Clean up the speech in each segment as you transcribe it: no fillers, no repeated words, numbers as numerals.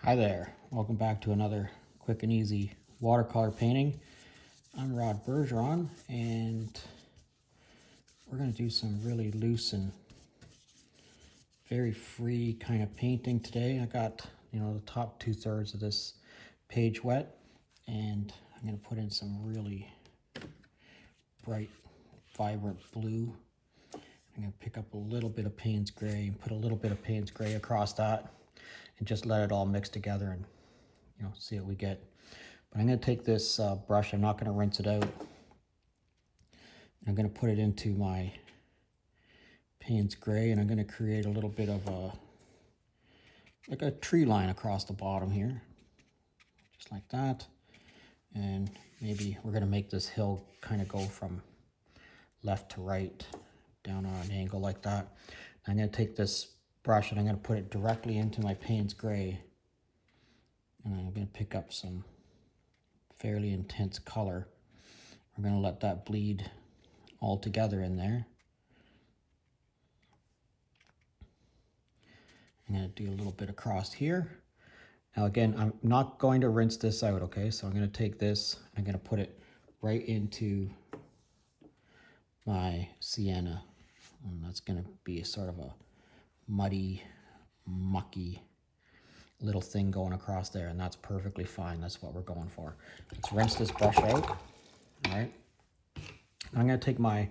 Hi there, welcome back to another quick and easy watercolor painting. I'm Rod Bergeron and we're going to do some really loose and very free kind of painting today. I got, the top 2/3 of this page wet and I'm going to put in some really bright, vibrant blue. I'm going to pick up a little bit of Payne's gray and put a little bit of Payne's gray across that and just let it all mix together and see what we get. But I'm going to take this brush, I'm not going to rinse it out. I'm going to put it into my Payne's gray and I'm going to create a little bit of like a tree line across the bottom here, just like that. And maybe we're going to make this hill kind of go from left to right down on an angle like that. I'm going to take this brush and I'm going to put it directly into my Payne's gray, and I'm going to pick up some fairly intense color. We're going to let that bleed all together in there. I'm going to do a little bit across here. Now again, I'm not going to rinse this out, okay? So I'm going to take this, I'm going to put it right into my sienna. And that's going to be sort of a muddy, mucky little thing going across there, and that's perfectly fine. That's what we're going for. Let's rinse this brush out. All right. I'm going to take my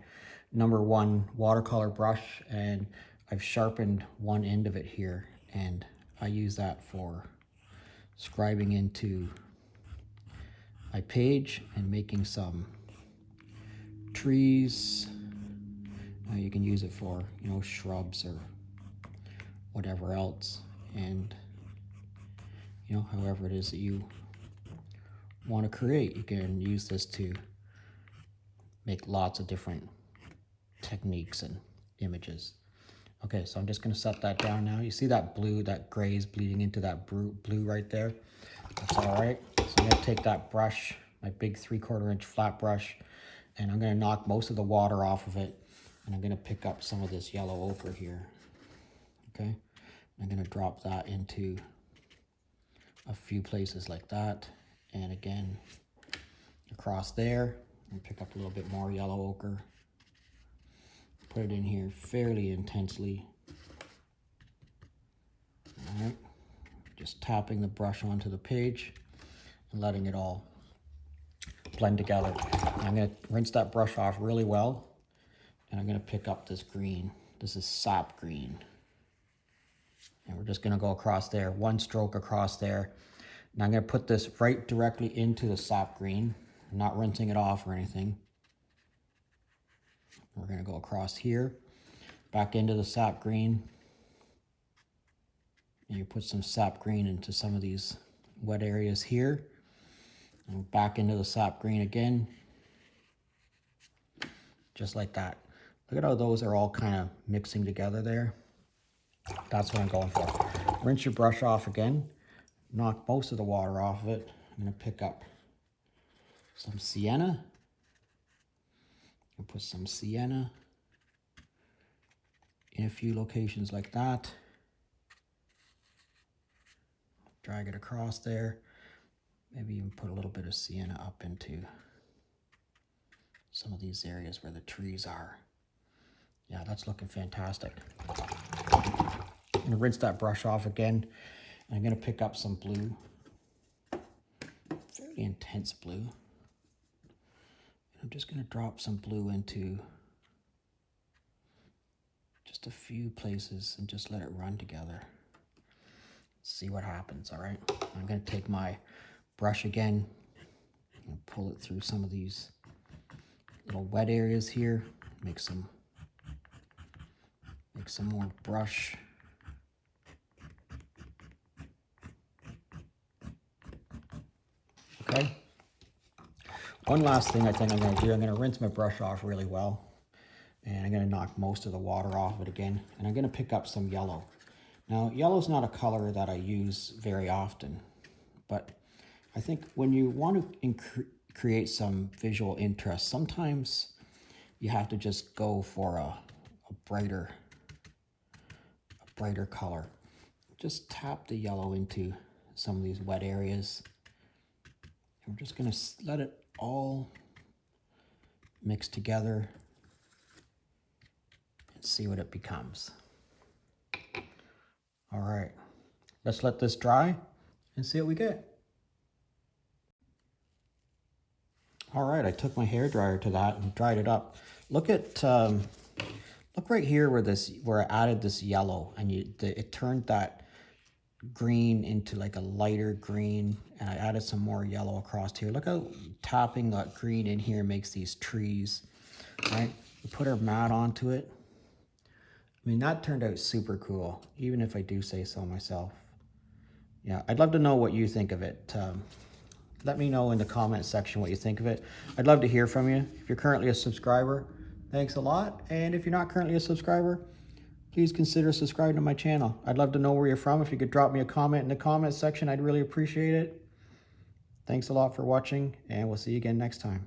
#1 watercolor brush and I've sharpened one end of it here, and I use that for scribing into my page and making some trees. You can use it for, shrubs or whatever else. And, however it is that you want to create, you can use this to make lots of different techniques and images. Okay, so I'm just going to set that down now. You see that blue, that gray is bleeding into that blue right there. That's all right. So I'm going to take that brush, my big 3/4 inch flat brush, and I'm going to knock most of the water off of it. And I'm going to pick up some of this yellow ochre here. Okay, I'm going to drop that into a few places like that. And again, across there, and pick up a little bit more yellow ochre. Put it in here fairly intensely. All right, just tapping the brush onto the page and letting it all blend together. I'm going to rinse that brush off really well, and I'm going to pick up this green. This is sap green. And we're just going to go across there, one stroke across there. And I'm going to put this right directly into the sap green. I'm not rinsing it off or anything. We're going to go across here, back into the sap green. And you put some sap green into some of these wet areas here. And back into the sap green again. Just like that. Look at how those are all kind of mixing together there. That's what I'm going for. Rinse your brush off again. Knock most of the water off of it. I'm going to pick up some sienna. I'll put some sienna in a few locations like that. Drag it across there. Maybe even put a little bit of sienna up into some of these areas where the trees are. Yeah, that's looking fantastic. I'm going to rinse that brush off again. And I'm going to pick up some blue. Fairly intense blue. I'm just going to drop some blue into just a few places and just let it run together. See what happens, all right? I'm going to take my brush again and pull it through some of these little wet areas here. Make some more brush. Okay. One last thing I think I'm going to do, I'm going to rinse my brush off really well. And I'm going to knock most of the water off of it again. And I'm going to pick up some yellow. Now, yellow is not a color that I use very often. But I think when you want to create some visual interest, sometimes you have to just go for a brighter color. Just tap the yellow into some of these wet areas. And we're just gonna let it all mix together and see what it becomes. All right, let's let this dry and see what we get. All right, I took my hairdryer to that and dried it up. Look at, look right here where I added this yellow, and it turned that green into like a lighter green, and I added some more yellow across here. Look how tapping that green in here makes these trees, right? We put our mat onto it. I mean, that turned out super cool, even if I do say so myself. Yeah, I'd love to know what you think of it. Let me know in the comment section what you think of it. I'd love to hear from you. If you're currently a subscriber, thanks a lot. And if you're not currently a subscriber, please consider subscribing to my channel. I'd love to know where you're from. If you could drop me a comment in the comment section, I'd really appreciate it. Thanks a lot for watching, and we'll see you again next time.